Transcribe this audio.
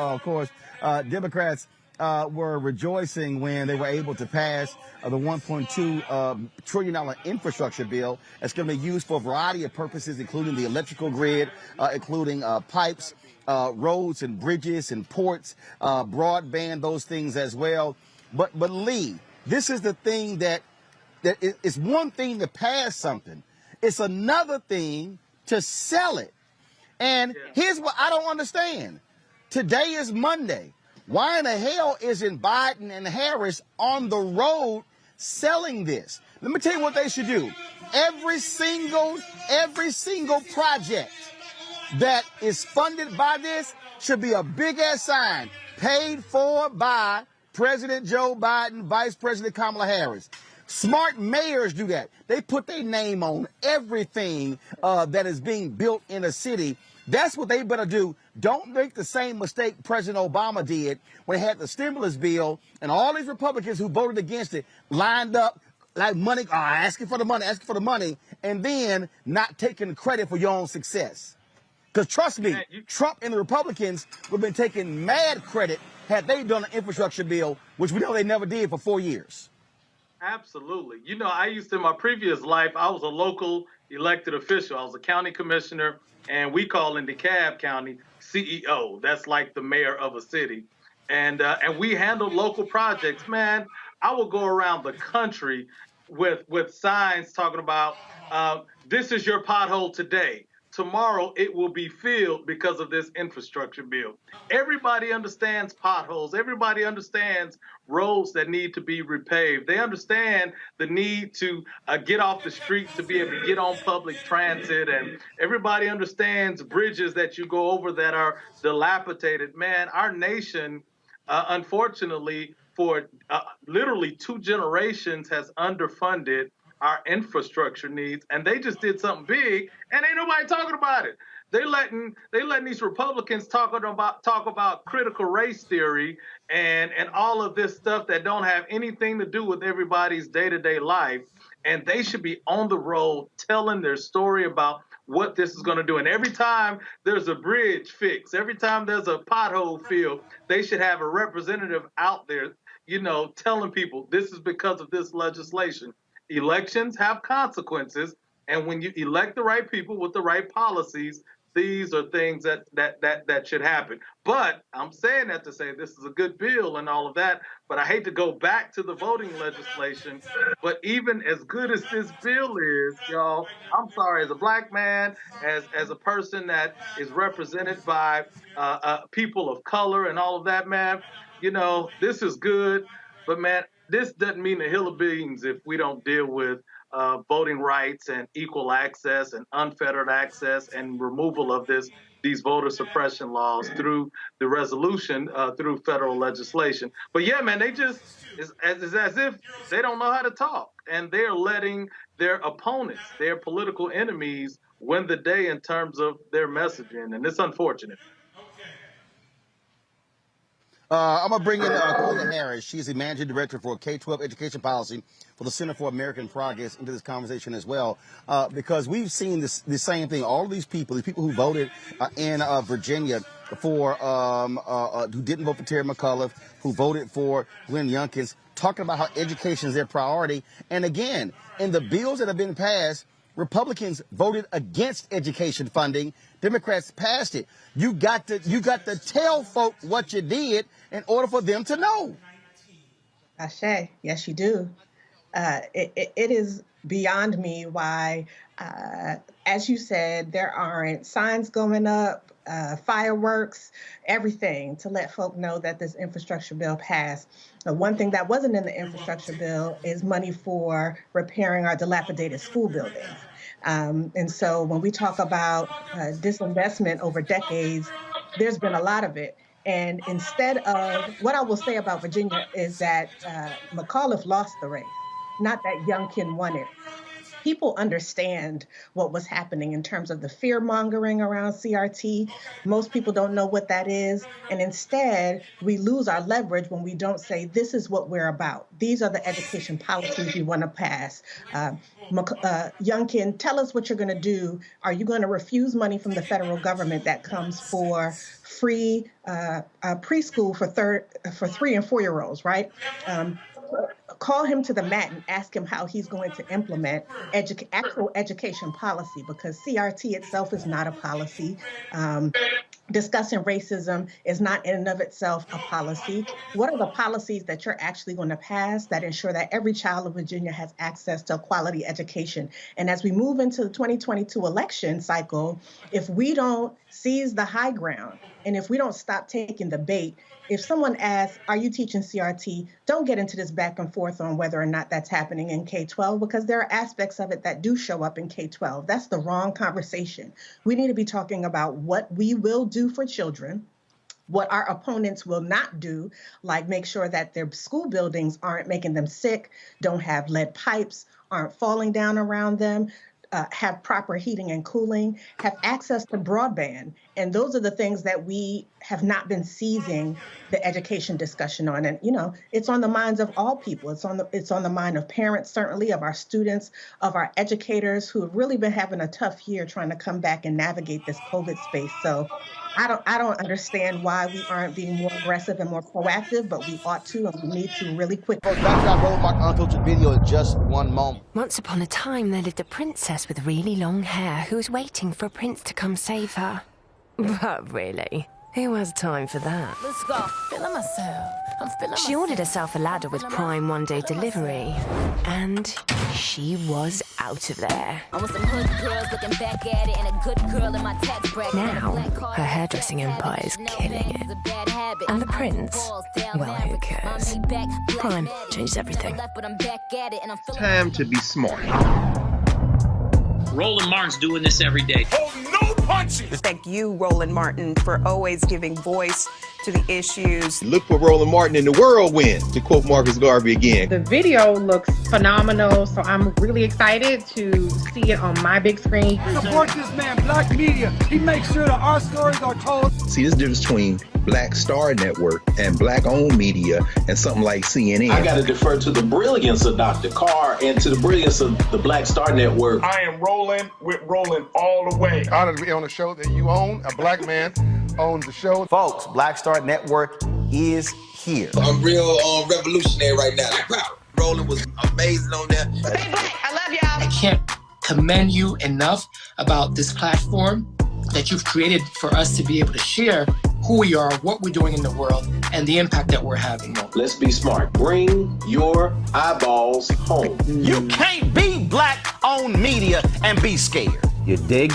Of course, Democrats were rejoicing when they were able to pass the $1.2 trillion infrastructure bill. That's going to be used for a variety of purposes, including the electrical grid, including pipes, roads and bridges and ports, broadband, those things as well. But Lee, this is the thing that it's one thing to pass something. It's another thing to sell it. And here's what I don't understand. Today is Monday. Why in the hell isn't Biden and Harris on the road selling this? Let me tell you what they should do. Every single project that is funded by this should be a big ass sign paid for by President Joe Biden, Vice President Kamala Harris. Smart mayors do that. They put their name on everything that is being built in a city. That's what they better do. Don't make the same mistake President Obama did when he had the stimulus bill and all these Republicans who voted against it lined up like money, asking for the money, and then not taking credit for your own success. Because trust me, Trump and the Republicans would have been taking mad credit had they done an infrastructure bill, which we know they never did for 4 years. Absolutely. You know, I used to, in my previous life, I was a local elected official. I was a county commissioner, and we call in DeKalb County CEO. That's like the mayor of a city. And we handled local projects. Man, I will go around the country with signs talking about this is your pothole today. Tomorrow it will be filled because of this infrastructure bill. Everybody understands potholes. Everybody understands roads that need to be repaved. They understand the need to get off the streets to be able to get on public transit. And everybody understands bridges that you go over that are dilapidated. Man, our nation, unfortunately, for literally 2 generations has underfunded our infrastructure needs, and they just did something big, and ain't nobody talking about it. They letting these Republicans talk about critical race theory and all of this stuff that don't have anything to do with everybody's day-to-day life, and they should be on the road telling their story about what this is going to do. And every time there's a bridge fix, every time there's a pothole filled, they should have a representative out there, you know, telling people this is because of this legislation. Elections have consequences, and when you elect the right people with the right policies, these are things that should happen. But I'm saying that to say this is a good bill and all of that, but I hate to go back to the voting legislation. But even as good as this bill is, y'all, I'm sorry, as a black man, as a person that is represented by people of color and all of that, man, you know, this is good, but man, this doesn't mean a hill of beans if we don't deal with voting rights and equal access and unfettered access and removal of these voter suppression laws through the resolution through federal legislation. But yeah, man, they just it's as if they don't know how to talk, and they're letting their opponents, their political enemies, win the day in terms of their messaging, and it's unfortunate. I'm going to bring in Kamala Harris. She's the managing director for K-12 education policy for the Center for American Progress into this conversation as well, because we've seen the same thing. All of these people who voted in Virginia for, who didn't vote for Terry McAuliffe, who voted for Glenn Youngkin, talking about how education is their priority. And again, in the bills that have been passed, Republicans voted against education funding. Democrats passed it. You got to tell folk what you did in order for them to know. Ashe, yes, you do. It is beyond me why, as you said, there aren't signs going up, fireworks, everything to let folk know that this infrastructure bill passed. One thing that wasn't in the infrastructure bill is money for repairing our dilapidated school buildings. And so when we talk about disinvestment over decades, there's been a lot of it. And instead of, what I will say about Virginia is that McAuliffe lost the race, not that Youngkin won it. people understand what was happening in terms of the fear mongering around CRT. Most people don't know what that is. And instead, we lose our leverage when we don't say, this is what we're about. These are the education policies we want to pass. Youngkin, tell us what you're going to do. Are you going to refuse money from the federal government that comes for free preschool for 3 and 4 year olds, right? Call him to the mat and ask him how he's going to implement actual education policy, because CRT itself is not a policy. Discussing racism is not in and of itself a policy. What are the policies that you're actually going to pass that ensure that every child of Virginia has access to a quality education? And as we move into the 2022 election cycle, if we don't seize the high ground and if we don't stop taking the bait, if someone asks, are you teaching CRT? Don't get into this back and forth on whether or not that's happening in K-12, because there are aspects of it that do show up in K-12. That's the wrong conversation. We need to be talking about what we will do for children, what our opponents will not do, like make sure that their school buildings aren't making them sick, don't have lead pipes, aren't falling down around them, have proper heating and cooling, have access to broadband. And those are the things that we have not been seizing the education discussion on. And, you know, it's on the minds of all people. It's on the mind of parents, certainly, of our students, of our educators who have really been having a tough year trying to come back and navigate this COVID space. So I don't understand why we aren't being more aggressive and more proactive, but we ought to, and we need to really quick. Back to that Roland Martin unfiltered video in just one moment. Once upon a time, there lived a princess with really long hair who was waiting for a prince to come save her. But really, who has time for that? Let's go. Feeling myself. I'm feeling She ordered herself a ladder with Prime one-day delivery, and she was out of there. I'm with some hood girls looking back at it, and a good girl in my tax bracket. Now, her hairdressing empire is killing it. And the prince? Well, who cares? Prime changes everything. Time to be smart. Roland Martin's doing this every day. Oh, no punches! Thank you, Roland Martin, for always giving voice to the issues. Look for Roland Martin in the whirlwind, to quote Marcus Garvey again. The video looks phenomenal, so I'm really excited to see it on my big screen. Support this man, Black Media. He makes sure that our stories are told. See, this difference between Black Star Network and Black-owned media and something like CNN. I got to defer to the brilliance of Dr. Carr and to the brilliance of the Black Star Network. I am Roland with Roland all the way. Honored to be on a show that you own. A black man owns the show. Folks, Black Star Network is here. I'm real revolutionary right now. Like, wow, Roland was amazing on there. Stay black. I love y'all. I can't commend you enough about this platform that you've created for us to be able to share who we are, what we're doing in the world, and the impact that we're having. Let's be smart. Bring your eyeballs home. You can't be Black-owned media and be scared. You dig?